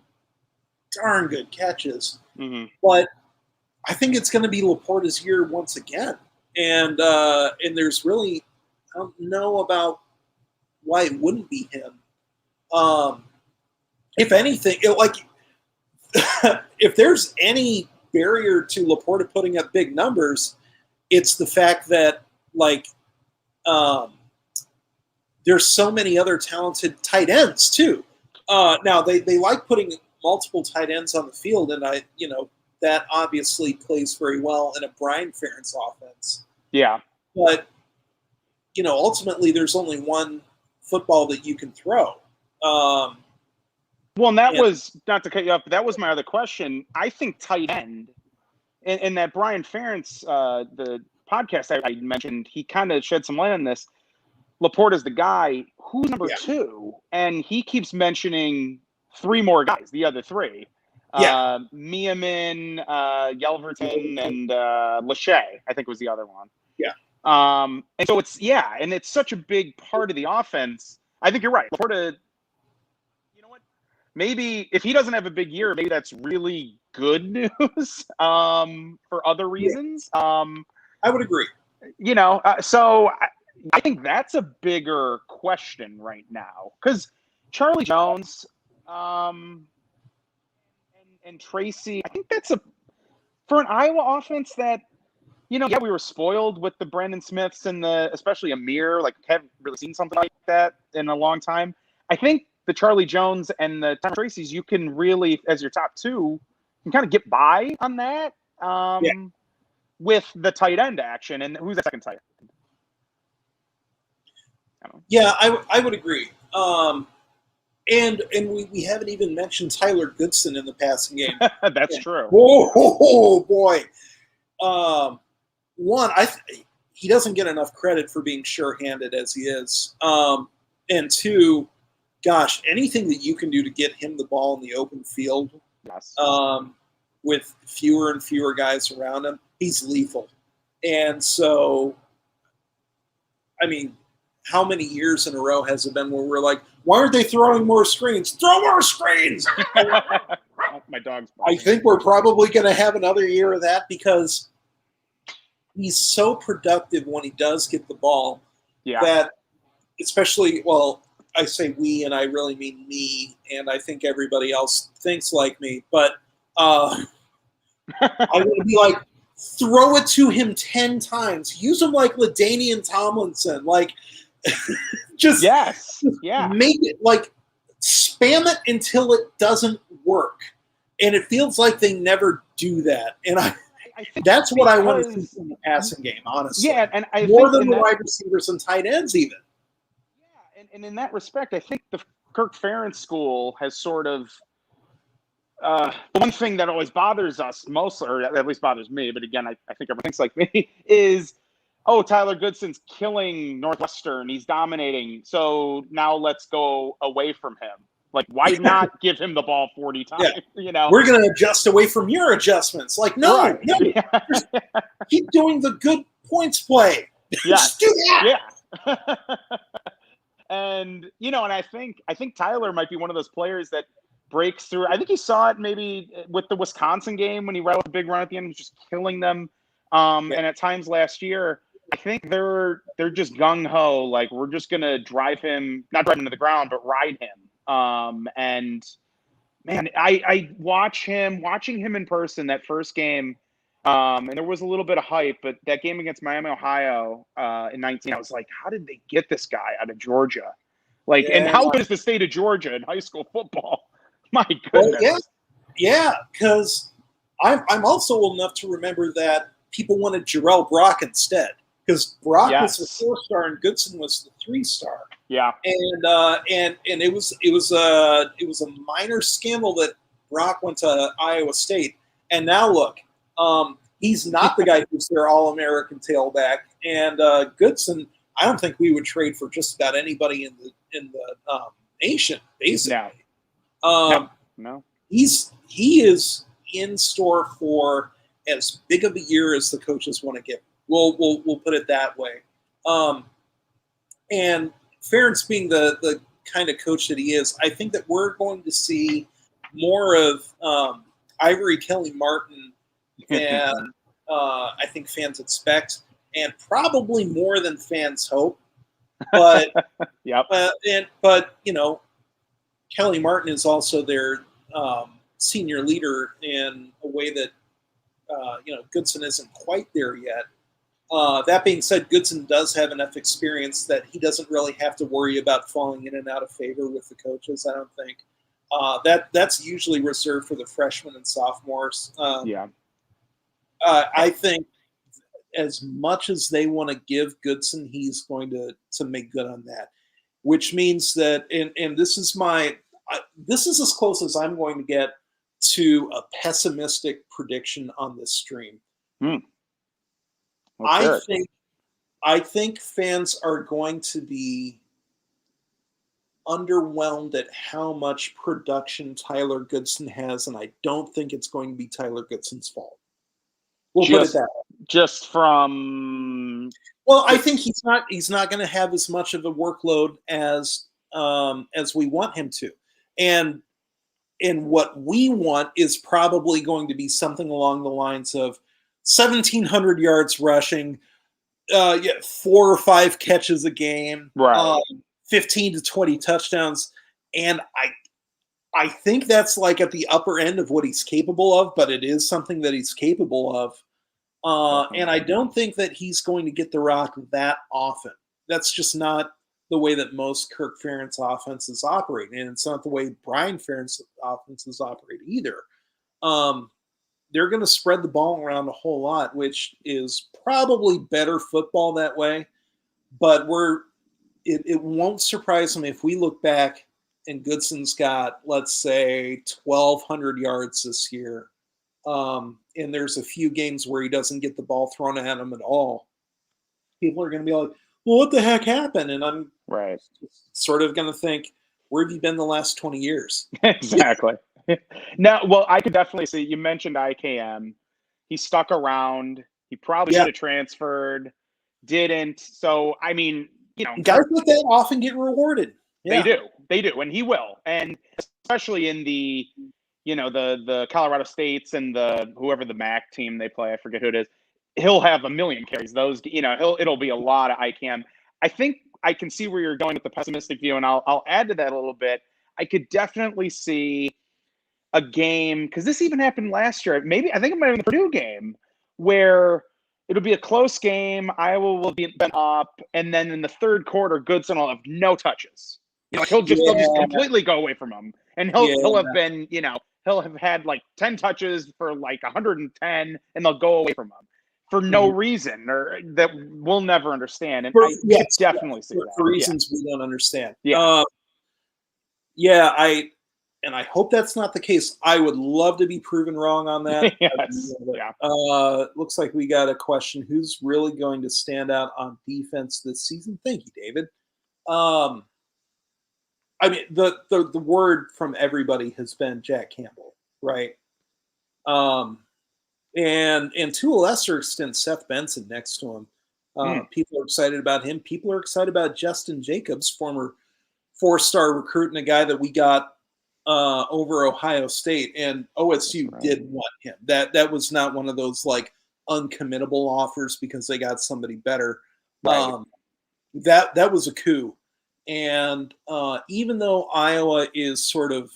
darn good catches. Mm-hmm. But I think it's going to be Laporta's year once again. And there's really, I don't know about why it wouldn't be him. If anything, if there's any barrier to Laporta putting up big numbers, it's the fact that there's so many other talented tight ends too. Now they like putting multiple tight ends on the field, and that obviously plays very well in a Brian Ferentz offense. Yeah, but ultimately there's only one football that you can throw. Well, and that was, not to cut you off, but that was my other question. I think tight end, and that Brian Ferentz, the podcast I mentioned, he kind of shed some light on this. Laporta's the guy. Who's number two? And he keeps mentioning three more guys, the other three. Miamin, Yelverton, and Lachey, I think was the other one. Yeah. And so it's such a big part of the offense. I think you're right. Laporta, you know what? Maybe if he doesn't have a big year, maybe that's really good news for other reasons. I would agree. So I think that's a bigger question right now, because Charlie Jones and Tracy, I think that's for an Iowa offense that, we were spoiled with the Brandon Smiths and especially Amir, haven't really seen something like that in a long time. I think the Charlie Jones and the Tom Tracy's, you can really, as your top two, can kind of get by on that with the tight end action. And who's the second tight end? Yeah, I would agree. And we haven't even mentioned Tyler Goodson in the passing game. That's true. Oh boy. One, he doesn't get enough credit for being sure-handed as he is. And two, gosh, anything that you can do to get him the ball in the open field, Yes. with fewer and fewer guys around him, he's lethal. And so, I mean, how many years in a row has it been where we're like, why aren't they throwing more screens? Throw more screens! My dog's I think we're probably going to have another year of that because he's so productive when he does get the ball that, especially, well, I say we, and I really mean me, and I think everybody else thinks like me, but I want to be like, throw it to him 10 times. Use him like LaDainian Tomlinson. Like, just make it, like, spam it until it doesn't work. And it feels like they never do that. And I think that's what I want to see from the passing game, honestly. Yeah, and I more think than the wide receivers and tight ends, even. Yeah, and in that respect, I think the Kirk Ferentz school has sort of the one thing that always bothers us most, or at least bothers me, but again, I think everyone thinks like me, is, oh, Tyler Goodson's killing Northwestern. He's dominating. So now let's go away from him. Like, why not give him the ball 40 times? Yeah. You know, we're going to adjust away from your adjustments. Like, no, just keep doing the good points play. Just do that. Yeah. And, you know, and I think Tyler might be one of those players that breaks through. I think you saw it maybe with the Wisconsin game when he ran a big run at the end, was just killing them. And at times last year, I think they're just gung ho, like, we're just gonna drive him, not drive him to the ground, but ride him. And man, I watching him in person that first game. And there was a little bit of hype, but that game against Miami, Ohio, in 19, I was like, how did they get this guy out of Georgia? Like, and how good is the state of Georgia in high school football? My goodness. Well, yeah, because I'm also old enough to remember that people wanted Jarrell Brock instead, because Brock was the 4-star and Goodson was the 3-star. Yeah, and it was a minor scandal that Brock went to Iowa State, and now look, he's not the guy who's their All-American tailback, and Goodson, I don't think we would trade for just about anybody in the nation, basically. No. He is in store for as big of a year as the coaches want to give. We'll put it that way. And Ferentz being the kind of coach that he is, I think that we're going to see more of Ivory Kelly Martin than I think fans expect, and probably more than fans hope. But but you know, Kelly Martin is also their senior leader in a way that Goodson isn't quite there yet. That being said, Goodson does have enough experience that he doesn't really have to worry about falling in and out of favor with the coaches, I don't think. That's usually reserved for the freshmen and sophomores. I think as much as they want to give Goodson, he's going to make good on that, which means that, and this is this is as close as I'm going to get to a pessimistic prediction on this stream. I think fans are going to be underwhelmed at how much production Tyler Goodson has, and I don't think it's going to be Tyler Goodson's fault. We'll put it that way. Just from I think he's not going to have as much of a workload as we want him to, and what we want is probably going to be something along the lines of 1,700 yards rushing, 4 or 5 catches a game, 15 to 20 touchdowns, and I think that's like at the upper end of what he's capable of, but it is something that he's capable of. And I don't think that he's going to get the rock that often. That's just not the way that most Kirk Ferentz offenses operate, and it's not the way Brian Ferentz offenses operate either. They're going to spread the ball around a whole lot, which is probably better football that way. But it won't surprise me if we look back and Goodson's got, let's say, 1,200 yards this year. And there's a few games where he doesn't get the ball thrown at him at all. People are going to be like, well, what the heck happened? And I'm sort of going to think, where have you been the last 20 years? Exactly. Now, well, I could definitely see, you mentioned IKM. He stuck around. He probably should have transferred, didn't. So, I mean, guys like that often get rewarded. Yeah. They do, and he will. And especially in the, the Colorado States and whoever the MAC team they play, I forget who it is. He'll have a million carries. Those, it'll be a lot of ICAM. I think I can see where you're going with the pessimistic view, and I'll add to that a little bit. I could definitely see a game, because this even happened last year. I think it might have been the Purdue game, where it'll be a close game. Iowa will be been up, and then in the third quarter, Goodson will have no touches. They'll just completely go away from him, and he'll have been, he'll have had like 10 touches for like 110, and they'll go away from him for no reason, or that we'll never understand. And I definitely see that for reasons we don't understand. Yeah. I hope that's not the case. I would love to be proven wrong on that. Yes. Looks like we got a question. Who's really going to stand out on defense this season? Thank you, David. I mean, the word from everybody has been Jack Campbell, right? And to a lesser extent, Seth Benson next to him. People are excited about him. People are excited about Justin Jacobs, former 4-star recruit and a guy that we got over Ohio State, and OSU did want him. That was not one of those like uncommittable offers because they got somebody better. That was a coup. And even though Iowa is sort of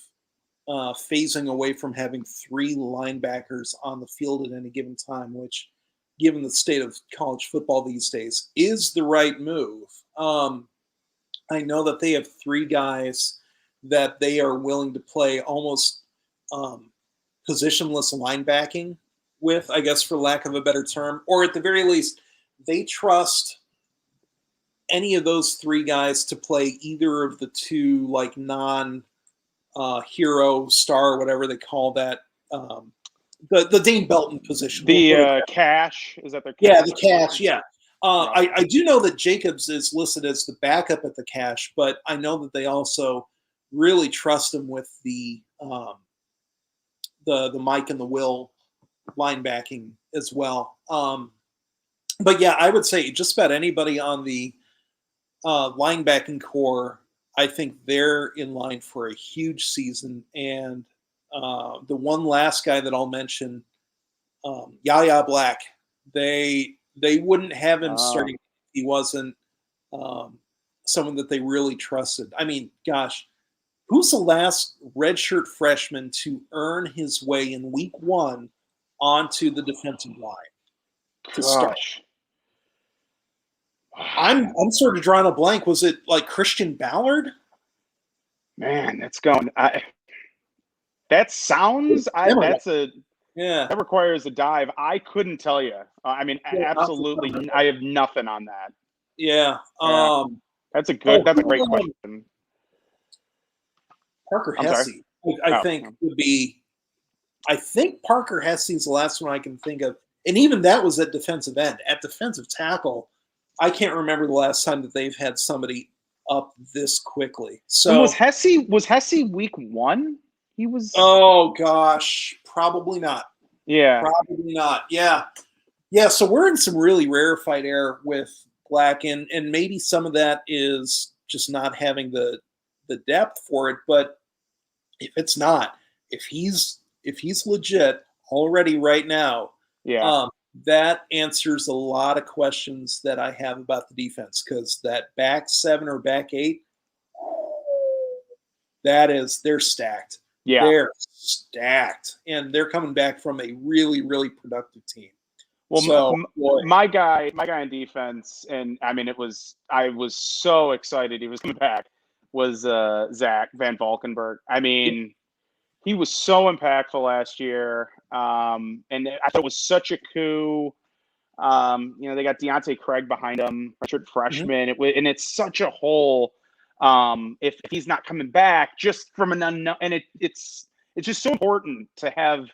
phasing away from having 3 linebackers on the field at any given time, which, given the state of college football these days, is the right move. I know that they have 3 guys that they are willing to play almost positionless linebacking with, I guess, for lack of a better term, or at the very least, they trust any of those 3 guys to play either of the 2 like hero, star, whatever they call that, the Dane Belton position. The cash, is that their cash? Yeah, the cash, yeah. I do know that Jacobs is listed as the backup at the cash, but I know that they also really trust him with the Mike and the Will linebacking as well. But yeah, I would say just about anybody on the linebacking core, I think they're in line for a huge season. And the one last guy that I'll mention, Yahya Black, they wouldn't have him starting if he wasn't someone that they really trusted. I mean, gosh, who's the last redshirt freshman to earn his way in week 1 onto the defensive line to start? I'm sort of drawing a blank. Was it like Christian Ballard? Man, that's going. That requires a dive. I couldn't tell you. I mean, absolutely, I have nothing on that. Yeah. That's a great question. Parker Hesse, I think would be. I think Parker Hesse is the last one I can think of, and even that was at defensive end. At defensive tackle, I can't remember the last time that they've had somebody up this quickly. So and was Hesse week 1? He was. Oh gosh, probably not. Yeah, probably not. Yeah. So we're in some really rarefied air with Black, and maybe some of that is just not having the depth for it. But if it's not, if he's legit already right now, that answers a lot of questions that I have about the defense, because that back 7 or back 8, they're stacked. Yeah, they're stacked, and they're coming back from a really, really productive team. Well, so, my guy on defense, and I mean, I was so excited he was coming back, was Zach Van Valkenburg. I mean, he was so impactful last year, and I thought it was such a coup They got Deontay Craig behind him, redshirt freshman. Mm-hmm. And it's such a hole if he's not coming back just from an unknown. And it's just so important to have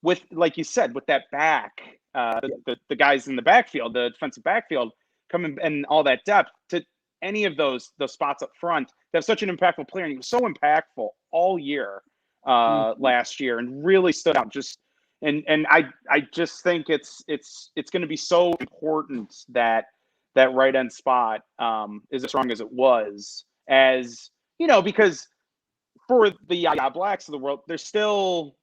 with, like you said, with that back, the guys in the backfield, the defensive backfield coming and all that depth to any of those spots up front. They have such an impactful player, and he was so impactful all year last year, and really stood out. And I just think it's going to be so important that right end spot is as strong as it was, as because for the Yaya Blacks of the world, they're still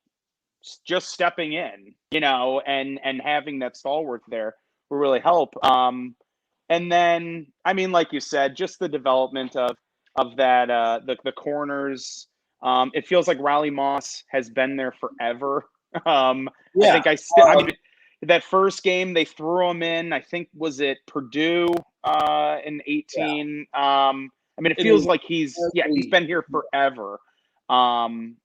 just stepping in, and having that stalwart there will really help. And then, I mean, like you said, just the development of that, the corners. It feels like Riley Moss has been there forever. I think I mean, that first game they threw him in, I think, was it Purdue in 18. I mean, it feels like he's been here forever. And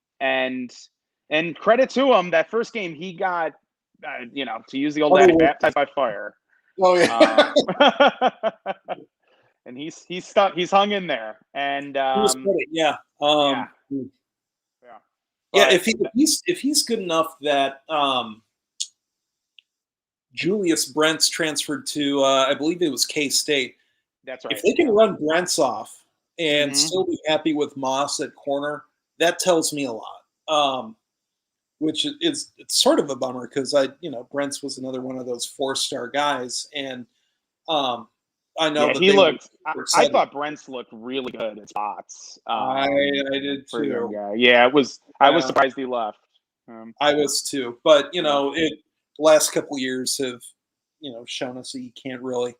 credit to him, that first game he got, to use the old adage, baptized by fire. Oh yeah. And he's stuck. He's hung in there. And yeah. If he's good enough that Julius Brents transferred to I believe it was K-State. That's right. If they can run Brents off and still be happy with Moss at corner, that tells me a lot. Which it's sort of a bummer because Brents was another one of those 4-star guys, and I know that he looked. I thought Brents looked really good at spots. I did too. Yeah, it was. I was surprised he left. I was too, but last couple of years have shown us that you can't really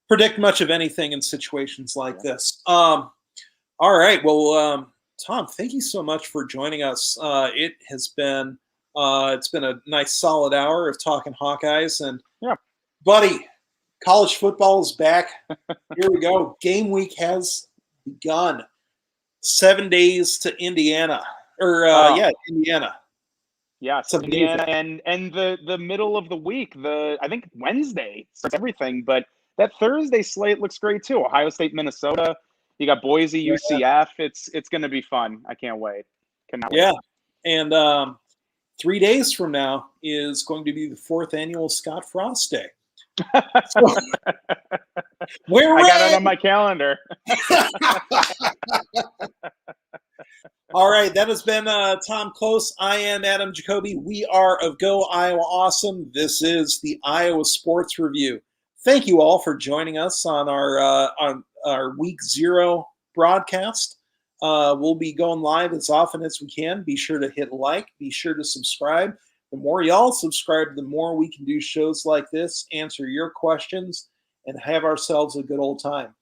predict much of anything in situations like this. All right, well. Tom, thank you so much for joining us. It has been it's been a nice solid hour of talking Hawkeyes, and buddy, college football is back. Here we go. Game week has begun. 7 days to Indiana, Indiana. Yes, Indiana, and the middle of the week. I think Wednesday starts everything, but that Thursday slate looks great too. Ohio State, Minnesota. You got Boise, UCF. It's going to be fun. I can't wait. Cannot wait. And 3 days from now is going to be the 4th annual Scott Frost Day. So, I got it on my calendar. All right, that has been Tom Close. I am Adam Jacobi. We are of Go Iowa Awesome. This is the Iowa Sports Review. Thank you all for joining us on our Week 0 broadcast. We'll be going live as often as we can. Be sure to hit like. Be sure to subscribe. The more y'all subscribe, the more we can do shows like this, answer your questions, and have ourselves a good old time.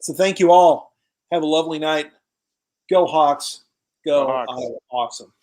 So thank you all. Have a lovely night. Go Hawks. Go Iowa Awesome.